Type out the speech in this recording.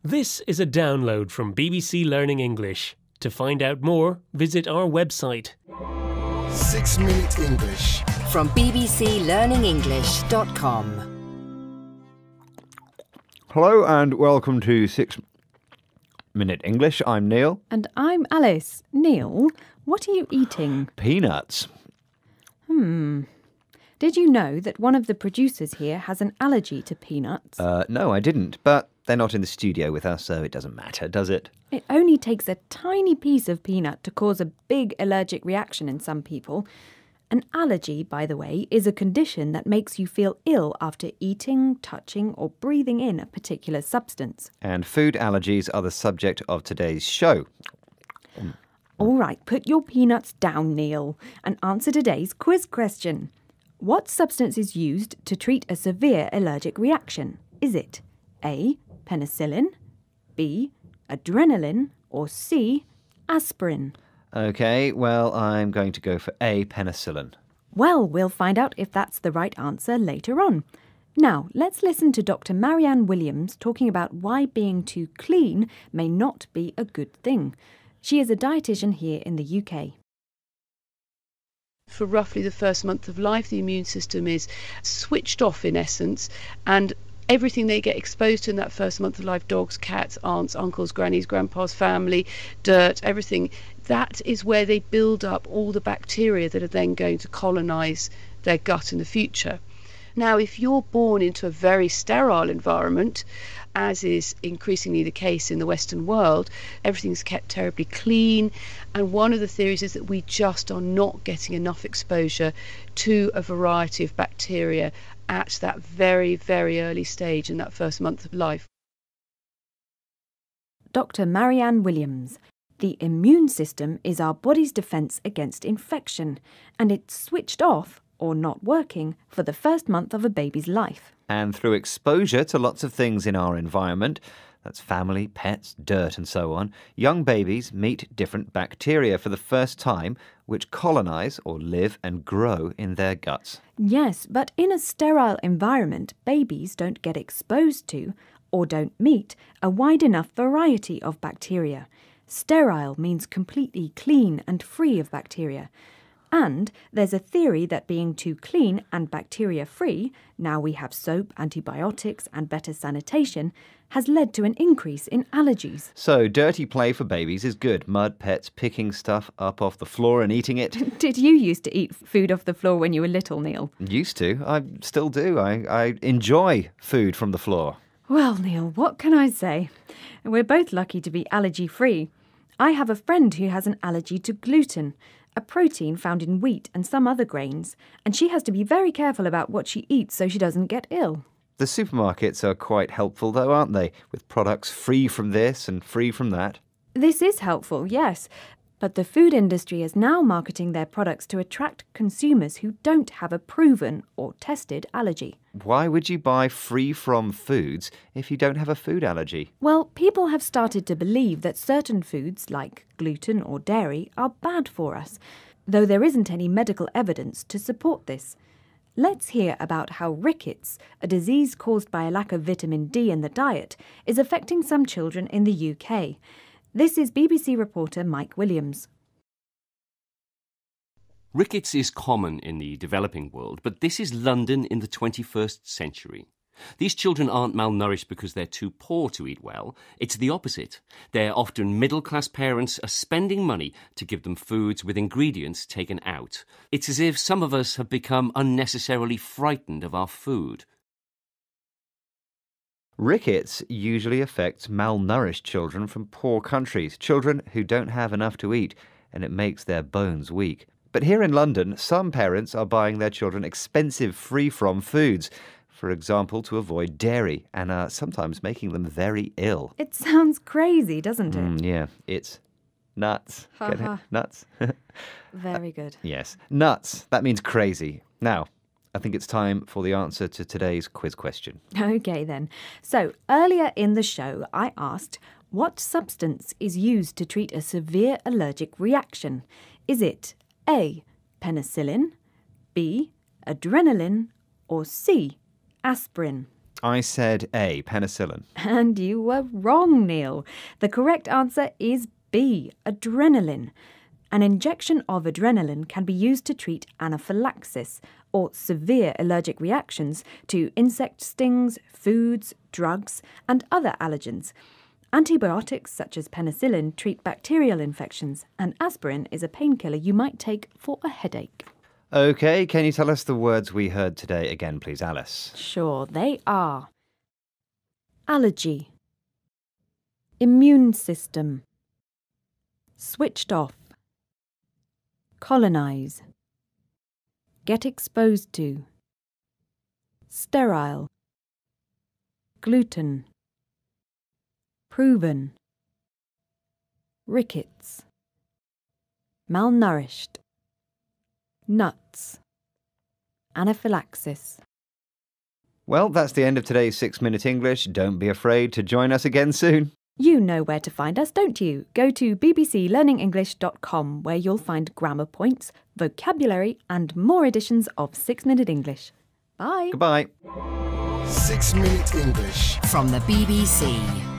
This is a download from BBC Learning English. To find out more, visit our website. 6 Minute English From bbclearningenglish.com. Hello and welcome to 6 Minute English. I'm Neil. And I'm Alice. Neil, what are you eating? Peanuts. Did you know that one of the producers here has an allergy to peanuts? No, I didn't, but they're not in the studio with us, so it doesn't matter, does it? It only takes a tiny piece of peanut to cause a big allergic reaction in some people. An allergy, by the way, is a condition that makes you feel ill after eating, touching or breathing in a particular substance. And food allergies are the subject of today's show. All right, put your peanuts down, Neil, and answer today's quiz question. What substance is used to treat a severe allergic reaction? Is it A, penicillin, B, adrenaline, or C, aspirin? OK, well, I'm going to go for A, penicillin. Well, we'll find out if that's the right answer later on. Now, let's listen to Dr. Marianne Williams talking about why being too clean may not be a good thing. She is a dietitian here in the UK. For roughly the first month of life, the immune system is switched off in essence, and everything they get exposed to in that first month of life, dogs, cats, aunts, uncles, grannies, grandpas, family, dirt, everything, that is where they build up all the bacteria that are then going to colonise their gut in the future. Now, if you're born into a very sterile environment, as is increasingly the case in the Western world, everything's kept terribly clean, and one of the theories is that we just are not getting enough exposure to a variety of bacteria at that very, very early stage in that first month of life. Dr. Marianne Williams. The immune system is our body's defence against infection, and it's switched off or not working for the first month of a baby's life. And through exposure to lots of things in our environment, that's family, pets, dirt and so on, young babies meet different bacteria for the first time which colonise or live and grow in their guts. Yes, but in a sterile environment, babies don't get exposed to or don't meet a wide enough variety of bacteria. Sterile means completely clean and free of bacteria. And there's a theory that being too clean and bacteria-free, now we have soap, antibiotics and better sanitation, has led to an increase in allergies. So dirty play for babies is good. Mud, pets, picking stuff up off the floor and eating it. Did you used to eat food off the floor when you were little, Neil? Used to. I still do. I enjoy food from the floor. Well, Neil, what can I say? We're both lucky to be allergy-free. I have a friend who has an allergy to gluten, a protein found in wheat and some other grains, and she has to be very careful about what she eats so she doesn't get ill. The supermarkets are quite helpful though, aren't they? With products free from this and free from that. This is helpful, yes, but the food industry is now marketing their products to attract consumers who don't have a proven or tested allergy. Why would you buy free from foods if you don't have a food allergy? Well, people have started to believe that certain foods, like gluten or dairy, are bad for us, though there isn't any medical evidence to support this. Let's hear about how rickets, a disease caused by a lack of vitamin D in the diet, is affecting some children in the UK. This is BBC reporter Mike Williams. Rickets is common in the developing world, but this is London in the 21st century. These children aren't malnourished because they're too poor to eat well. It's the opposite. Their often middle-class parents are spending money to give them foods with ingredients taken out. It's as if some of us have become unnecessarily frightened of our food. Rickets usually affects malnourished children from poor countries, children who don't have enough to eat, and it makes their bones weak. But here in London, some parents are buying their children expensive free-from foods, for example, to avoid dairy, and are sometimes making them very ill. It sounds crazy, doesn't it? Yeah, it's nuts. Get it? Nuts? Very good. Yes, nuts. That means crazy. Now, I think it's time for the answer to today's quiz question. OK then. So, earlier in the show, I asked, what substance is used to treat a severe allergic reaction? Is it A, penicillin, B, adrenaline, or C, aspirin? I said A, penicillin. And you were wrong, Neil. The correct answer is B, adrenaline. An injection of adrenaline can be used to treat anaphylaxis, or severe allergic reactions to insect stings, foods, drugs, and other allergens. Antibiotics such as penicillin treat bacterial infections, and aspirin is a painkiller you might take for a headache. OK, can you tell us the words we heard today again, please, Alice? Sure, they are allergy, immune system, switched off, colonize, get exposed to, sterile, gluten, proven, rickets, malnourished, nuts, anaphylaxis. Well, that's the end of today's 6-Minute English. Don't be afraid to join us again soon. You know where to find us, don't you? Go to bbclearningenglish.com, where you'll find grammar points, vocabulary, and more editions of 6-Minute English. Bye. Goodbye. 6-Minute English from the BBC.